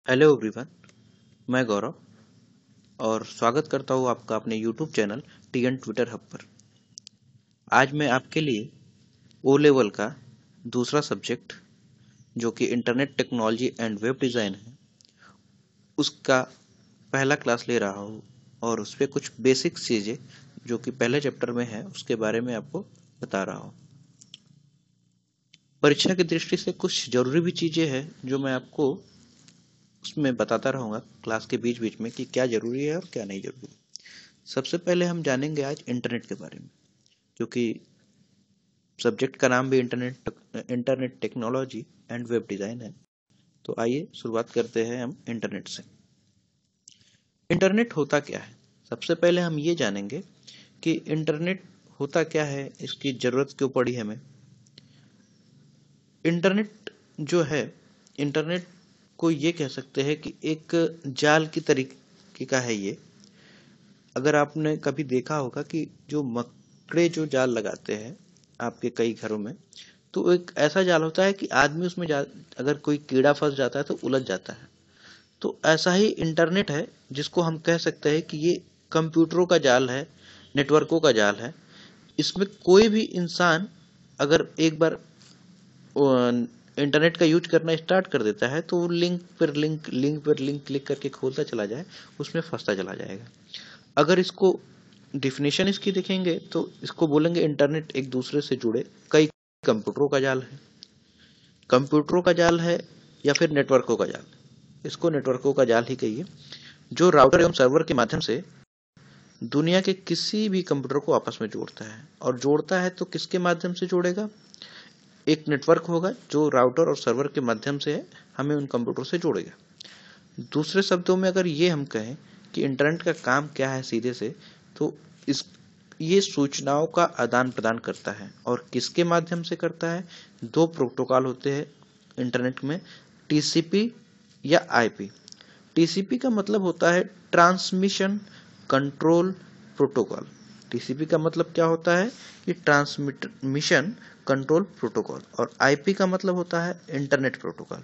Hello everyone. मैं गौरव और स्वागत करता हूँ आपका अपने YouTube channel TN Twitter hub पर। आज मैं आपके लिए ओ लेवल का दूसरा सब्जेक्ट जो कि internet technology and web design है, उसका पहला क्लास ले रहा हूँ और उस पर कुछ बेसिक चीज़ें जो कि पहले चैप्टर में है उसके बारे में आपको बता रहा हूँ। परीक्षा की दृष्टि से कुछ ज़रूरी भी चीज़ें हैं जो मैं आपको उसमें बताता रहूँगा क्लास के बीच बीच में कि क्या ज़रूरी है और क्या नहीं ज़रूरी। सबसे पहले हम जानेंगे आज इंटरनेट के बारे में, क्योंकि सब्जेक्ट का नाम भी internet technology and web design है। तो आइए शुरुआत करते हैं हम इंटरनेट से। इंटरनेट होता क्या है? सबसे पहले हम ये जानेंगे कि इंटरनेट होता क्या है, इसकी ज़रूरत क्यों पड़ी हमें। इंटरनेट जो है, इंटरनेट को ये कह सकते हैं कि एक जाल की तरीके का है ये। अगर आपने कभी देखा होगा कि जो मकड़े जो जाल लगाते हैं आपके कई घरों में, तो एक ऐसा जाल होता है कि आदमी उसमें अगर कोई कीड़ा फंस जाता है तो उलझ जाता है। तो ऐसा ही इंटरनेट है जिसको हम कह सकते हैं कि ये कंप्यूटरों का जाल है, नेटवर्कों का जाल है। इसमें कोई भी इंसान अगर एक बार इंटरनेट का यूज करना स्टार्ट कर देता है तो वो लिंक क्लिक करके खोलता चला जाए, उसमें फंसता चला जाएगा। अगर इसको डिफिनेशन इसकी देखेंगे तो इसको बोलेंगे इंटरनेट एक दूसरे से जुड़े कई कंप्यूटरों का जाल है। कंप्यूटरों का जाल है या फिर नेटवर्कों का जाल, इसको नेटवर्कों का जाल ही कहिए, जो राउटर एवं सर्वर के माध्यम से दुनिया के किसी भी कंप्यूटर को आपस में जोड़ता है। और जोड़ता है तो किसके माध्यम से जोड़ेगा? एक नेटवर्क होगा जो राउटर और सर्वर के माध्यम से हमें उन कंप्यूटर से जोड़ेगा। दूसरे शब्दों में अगर ये हम कहें कि इंटरनेट का काम क्या है सीधे से, तो इस ये सूचनाओं का आदान प्रदान करता है। और किसके माध्यम से करता है? दो प्रोटोकॉल होते हैं इंटरनेट में, टीसीपी या आईपी। टीसीपी का मतलब होता है ट्रांसमिशन कंट्रोल प्रोटोकॉल। टीसीपी का मतलब क्या होता है कि ट्रांसमिशन कंट्रोल प्रोटोकॉल, और आईपी का मतलब होता है इंटरनेट प्रोटोकॉल।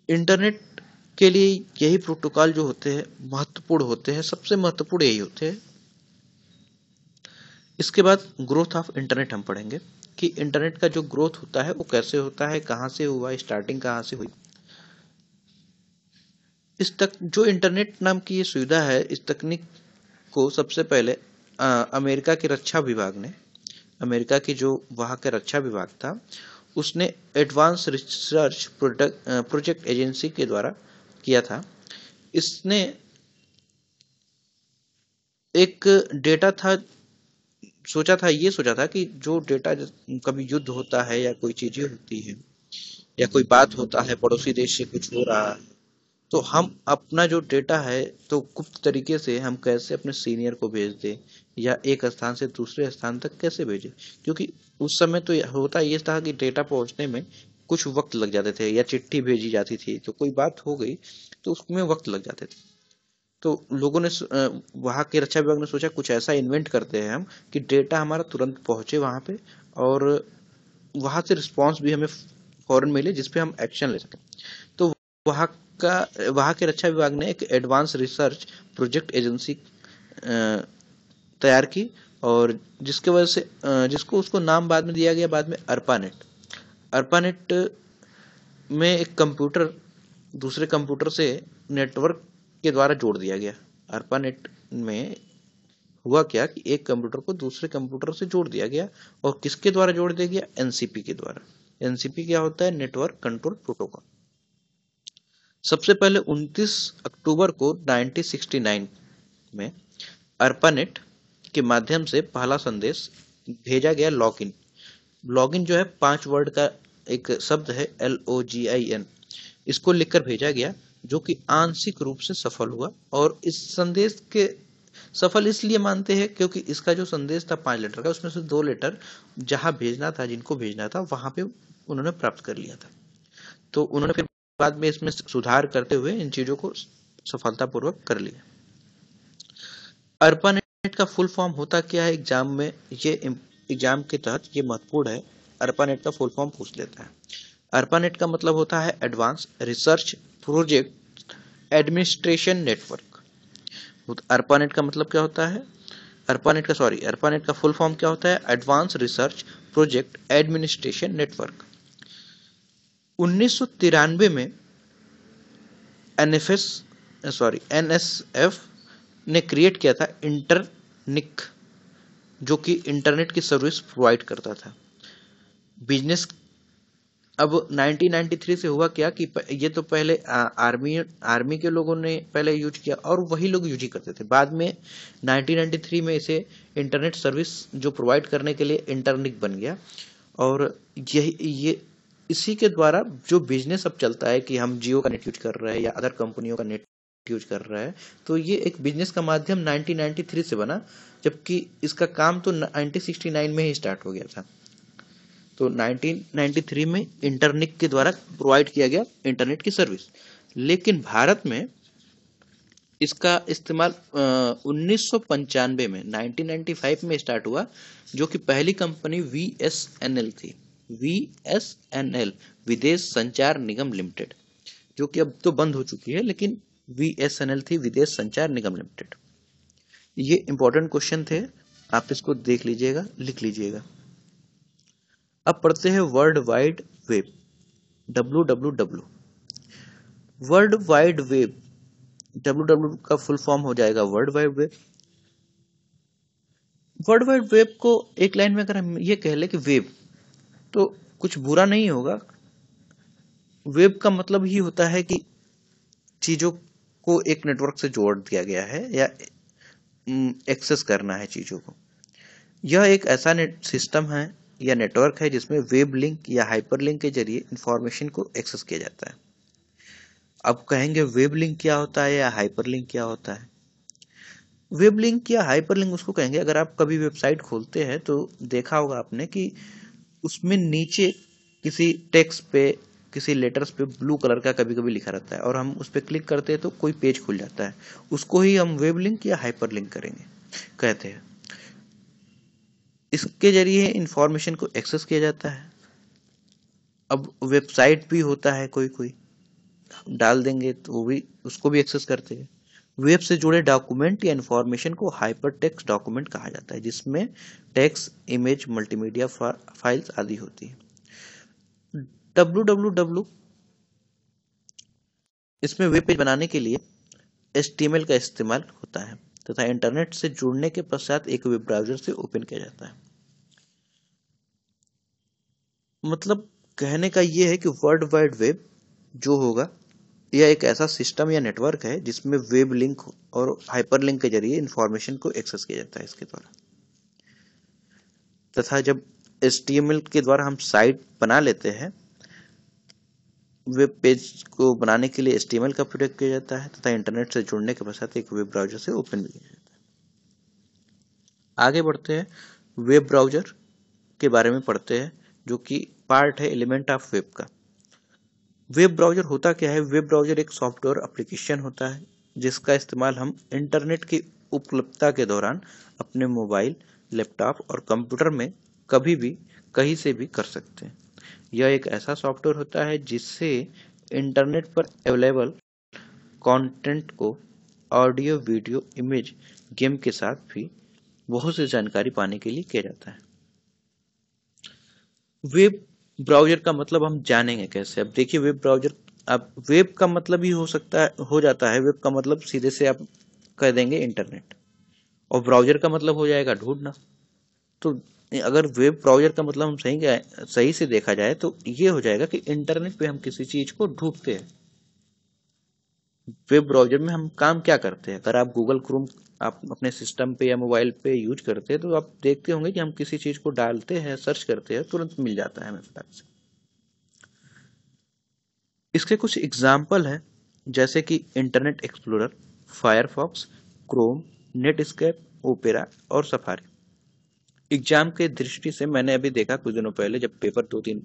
इंटरनेट के लिए यही प्रोटोकॉल जो होते हैं महत्वपूर्ण होते हैं, सबसे महत्वपूर्ण यही होते हैं। इसके बाद ग्रोथ ऑफ इंटरनेट हम पढ़ेंगे कि इंटरनेट का जो ग्रोथ होता है वो कैसे होता है, कहाँ से हुआ, स्टार्टिंग कहाँ से हुई। इस तक जो इंटरनेट नाम की ये सुविधा है, इस तकनीक को सबसे पहले अमेरिका के रक्षा विभाग ने, अमेरिका की जो वहाँ का रक्षा विभाग था, उसने एडवांस रिसर्च प्रोजेक्ट एजेंसी के द्वारा किया था। इसने एक डेटा था, सोचा था कि जो डेटा कभी युद्ध होता है या कोई चीजें होती है या कोई बात होता है, पड़ोसी देश से कुछ हो रहा है, तो हम अपना जो डेटा है तो गुप्त तरीके से हम कैसे अपने सीनियर को भेज दें या एक स्थान से दूसरे स्थान तक कैसे भेजें। क्योंकि उस समय तो होता ये था कि डेटा पहुंचने में कुछ वक्त लग जाते थे, या चिट्ठी भेजी जाती थी तो कोई बात हो गई तो उसमें वक्त लग जाते थे। तो लोगों ने वहाँ के रक्षा विभाग ने सोचा कुछ ऐसा इन्वेंट करते हैं हम कि डेटा हमारा तुरंत पहुंचे वहाँ पे, और वहाँ से रिस्पांस भी हमें फौरन मिले जिसपे हम एक्शन ले सकें। तो वहाँ वहाँ के रक्षा विभाग ने एक एडवांस रिसर्च प्रोजेक्ट एजेंसी तैयार की, और जिसके वजह से जिसको उसको नाम बाद में दिया गया, बाद में अर्पानेट। अर्पानेट में एक कंप्यूटर दूसरे कंप्यूटर से नेटवर्क के द्वारा जोड़ दिया गया। अर्पानेट में हुआ क्या कि एक कंप्यूटर को दूसरे कंप्यूटर से जोड़ दिया गया, और किसके द्वारा जोड़ दिया गया? एनसीपी के द्वारा। एनसीपी क्या होता है? Network control protocol. सबसे पहले 29 अक्टूबर को 1969 में अर्पानेट के माध्यम से पहला संदेश भेजा गया, लॉगिन। लॉगिन जो है 5 वर्ड का एक शब्द है, LOGIN। इसको लिखकर भेजा गया, जो कि आंशिक रूप से सफल हुआ। और इस संदेश के सफल इसलिए मानते हैं क्योंकि इसका जो संदेश था 5 लेटर का, उसमें से 2 लेटर जहां भेजना था, जिनको भेजना था वहां पे उन्होंने प्राप्त कर लिया था। तो उन्होंने फिर बाद में इसमें सुधार करते हुए इन चीजों को सफलतापूर्वक कर लिया। अर्पानेट का फुल फॉर्म होता क्या है एग्जाम में, ये एग्जाम के तहत ये महत्वपूर्ण है। ARPANET का फुल फॉर्म पूछ लेता है। ARPANET का मतलब होता है advance research project administration network. ARPANET का मतलब क्या होता है, ARPANET का फुल फॉर्म क्या होता है, advance research project administration network. 1993 में NSF ने क्रिएट किया था इंटरनिक, जो कि इंटरनेट की सर्विस प्रोवाइड करता था बिजनेस। अब 1993 से हुआ क्या कि ये तो पहले आर्मी के लोगों ने पहले यूज किया और वही लोग यूज ही करते थे। बाद में 1993 में इसे इंटरनेट सर्विस जो प्रोवाइड करने के लिए इंटरनिक बन गया। और ये इसी के द्वारा जो बिजनेस अब चलता है कि हम जियो का नेट यूज कर रहे हैं या अदर कंपनियों का नेट यूज कर रहा है, तो ये एक बिजनेस का माध्यम 1993 से बना, जबकि इसका काम तो 1969 में ही स्टार्ट हो गया था। तो 1993 में इंटरनिक के द्वारा प्रोवाइड किया गया इंटरनेट की सर्विस। लेकिन भारत में इसका इस्तेमाल 1995 में 1995 में स्टार्ट हुआ, जो कि पहली कंपनी VSNL थी। VSNL विदेश संचार निगम लिमिटेड, जो कि अब तो बंद हो चुकी है, लेकिन VSNL थी, विदेश संचार निगम लिमिटेड। ये इंपॉर्टेंट क्वेश्चन थे, आप इसको देख लीजिएगा, लिख लीजिएगा। अब पढ़ते हैं world wide web, WWW। World wide web, WWW का फुल फॉर्म हो जाएगा world wide web. World wide web को एक लाइन में अगर हम ये कह ले कि वेब, तो कुछ बुरा नहीं होगा। वेब का मतलब ही होता है कि चीजों को एक नेटवर्क से जोड़ दिया गया है या एक्सेस करना है चीजों को। यह एक ऐसा सिस्टम है या नेटवर्क है जिसमें वेब लिंक या हाइपरलिंक के जरिए इंफॉर्मेशन को एक्सेस किया जाता है। अब कहेंगे वेब लिंक क्या होता है या हाइपरलिंक क्या होता है। वेब लिंक या हाइपरलिंक उसको कहेंगे, अगर आप कभी वेबसाइट खोलते हैं तो देखा होगा आपने कि उसमें नीचे किसी टेक्स्ट पे, किसी लेटर्स पे ब्लू कलर का कभी कभी लिखा रहता है और हम उस पर क्लिक करते हैं तो कोई पेज खुल जाता है। उसको ही हम वेब लिंक या हाइपरलिंक कहते हैं। इसके जरिए इंफॉर्मेशन को एक्सेस किया जाता है। अब वेबसाइट भी होता है, कोई डाल देंगे तो वो भी, उसको भी एक्सेस करते हैं। वेब से जुड़े डॉक्यूमेंट या इंफॉर्मेशन को हाइपर टेक्स्ट डॉक्यूमेंट कहा जाता है, जिसमें टेक्स्ट, इमेज, मल्टीमीडिया फाइल्स आदि होती है। WWW इसमें वेब पेज बनाने के लिए HTML का इस्तेमाल होता है तथा इंटरनेट से जुड़ने के पश्चात एक वेब ब्राउज़र से ओपन किया जाता है। मतलब कहने का ये है कि वर्ल्ड वाइड वेब जो होगा यह एक ऐसा सिस्टम या नेटवर्क है जिसमें वेब लिंक और हाइपरलिंक के जरिए इंफॉर्मेशन को एक्सेस किया जाता है इसके द्वारा। तथा जब HTML के द्वारा हम साइट बना लेते हैं, वेब पेज को बनाने के लिए HTML का प्रयोग किया जाता है तथा इंटरनेट से जुड़ने के पश्चात एक वेब ब्राउज़र से ओपन भी किया जाता है। आगे बढ़ते हैं, वेब ब्राउज़र के बारे में पढ़ते हैं, जो कि पार्ट है एलिमेंट ऑफ वेब का। वेब ब्राउज़र होता क्या है? वेब ब्राउज़र एक सॉफ्टवेयर एप्लीकेशन होता है जिसका इस्तेमाल हम इंटरनेट की उपलब्धता के दौरान अपने मोबाइल, लैपटॉप और कंप्यूटर में कभी भी कहीं से भी कर सकते हैं। यह एक ऐसा सॉफ्टवेयर होता है जिससे इंटरनेट पर अवेलेबल कंटेंट को ऑडियो, वीडियो, इमेज, गेम के साथ भी बहुत सी जानकारी पाने के लिए किया जाता है। वेब ब्राउज़र का मतलब हम जानेंगे कैसे। अब देखिए, वेब ब्राउज़र, अब वेब का मतलब ही हो जाता है, वेब का मतलब सीधे से आप कह देंगे इंटरनेट, और ब्राउज़र का मतलब हो जाएगा ढूंढना। तो अगर वेब ब्राउज़र का मतलब हम सही से देखा जाए तो ये हो जाएगा कि इंटरनेट पे हम किसी चीज को ढूंढते हैं। वेब ब्राउज़र में हम काम क्या करते हैं? अगर आप गूगल क्रोम आप अपने सिस्टम पे या मोबाइल पे यूज करते हैं तो आप देखते होंगे कि हम किसी चीज को डालते हैं, सर्च करते हैं, तुरंत मिल जाता है हमें फटाक से। इसके कुछ एग्जाम्पल हैं, जैसे कि internet explorer, Firefox, Chrome, Netscape, opera और सफारी। एग्जाम के दृष्टि से मैंने अभी देखा कुछ दिनों पहले, जब पेपर 2-3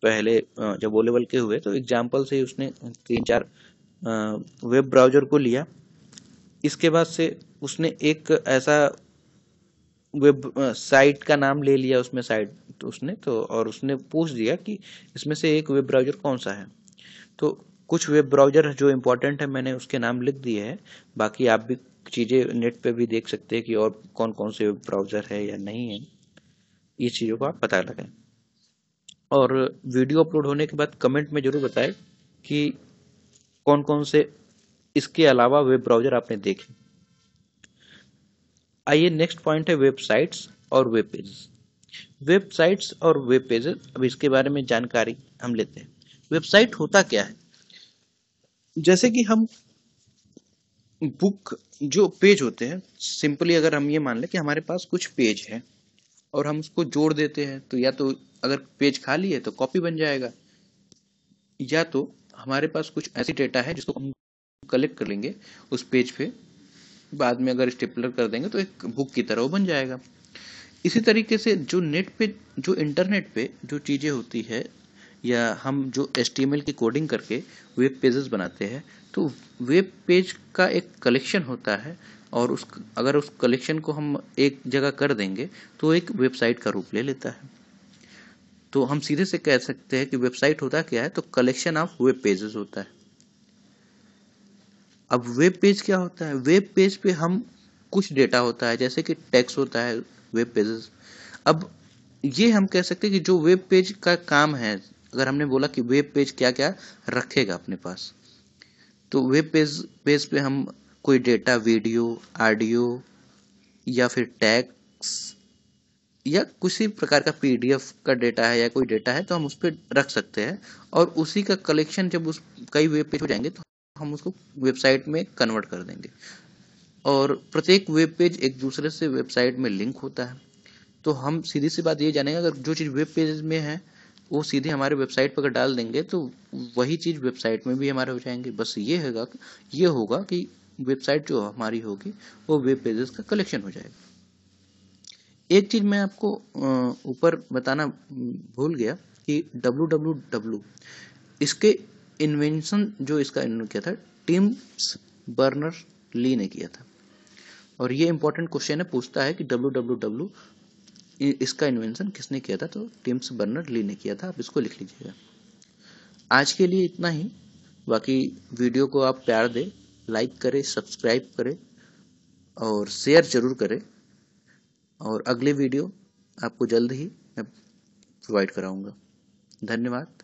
पहले जब ओ लेवल के हुए तो एग्जाम्पल से उसने 3-4 वेब ब्राउज़र को लिया। इसके बाद से उसने एक ऐसा वेब साइट का नाम ले लिया उसमें, साइट तो उसने तो, और उसने पूछ दिया कि इसमें से एक वेब ब्राउजर कौन सा है। तो कुछ वेब ब्राउजर जो इम्पोर्टेंट है मैंने उसके नाम लिख दिए हैं, बाकी आप भी चीज़ें नेट पे भी देख सकते हैं कि और कौन कौन से वेब ब्राउजर है या नहीं है, ये चीज़ों को आप पता लगाएं। और वीडियो अपलोड होने के बाद कमेंट में जरूर बताएं कि कौन कौन से इसके अलावा वेब ब्राउजर आपने देखे। आइए नेक्स्ट पॉइंट है वेबसाइट्स और वेब पेजेस। वेबसाइट्स और वेब पेजेस, अब इसके बारे में जानकारी हम लेते हैं। वेबसाइट होता क्या है? जैसे कि हम बुक जो पेज होते हैं, सिंपली अगर हम ये मान लें कि हमारे पास कुछ पेज है और हम उसको जोड़ देते हैं, तो या तो अगर पेज खाली है तो कॉपी बन जाएगा, या तो हमारे पास कुछ ऐसी डेटा है जिसको हम कलेक्ट कर लेंगे उस पेज पे, बाद में अगर स्टेपलर कर देंगे तो एक बुक की तरह वो बन जाएगा। इसी तरीके से जो नेट पे, जो इंटरनेट पे जो चीज़ें होती है, या हम जो HTML की कोडिंग करके वेब पेजेस बनाते हैं, तो वेब पेज का एक कलेक्शन होता है, और उस अगर उस कलेक्शन को हम एक जगह कर देंगे तो एक वेबसाइट का रूप ले लेता है। तो हम सीधे से कह सकते हैं कि वेबसाइट होता क्या है, तो कलेक्शन ऑफ वेब पेजेस होता है। अब वेब पेज क्या होता है? वेब पेज पे हम कुछ डेटा होता है, जैसे कि टेक्स्ट होता है वेब पेजेस। अब ये हम कह सकते हैं कि जो वेब पेज का काम है, अगर हमने बोला कि वेब पेज क्या क्या रखेगा अपने पास, तो वेब पेज पे हम कोई डेटा, वीडियो, ऑडियो, या फिर टैग्स, या किसी प्रकार का PDF का डेटा है या कोई डेटा है तो हम उस पर रख सकते हैं, और उसी का कलेक्शन जब उस कई वेब पेज हो जाएंगे तो हम उसको वेबसाइट में कन्वर्ट कर देंगे। और प्रत्येक वेब पेज एक दूसरे से वेबसाइट में लिंक होता है। तो हम सीधी सी बात ये जानेंगे, अगर जो चीज़ वेब पेज में है वो सीधे हमारे वेबसाइट पर अगर डाल देंगे तो वही चीज़ वेबसाइट में भी हमारे हो जाएंगे। बस ये होगा कि वेबसाइट जो हमारी होगी वो वेब पेजेस का कलेक्शन हो जाएगा। एक चीज़ मैं आपको ऊपर बताना भूल गया कि www, इसके इन्वेंशन जो इसका इन्वेंट किया था, टिम्स बर्नर ली ने किया था। और ये इंपॉर्टेंट क्वेश्चन है, पूछता है कि www इसका इन्वेंशन किसने किया था, तो टिम्स बर्नर ली ने किया था। आप इसको लिख लीजिएगा। आज के लिए इतना ही। बाकी वीडियो को आप प्यार दें, लाइक करें, सब्सक्राइब करें और शेयर जरूर करें। और अगले वीडियो आपको जल्द ही मैं प्रोवाइड कराऊंगा। धन्यवाद।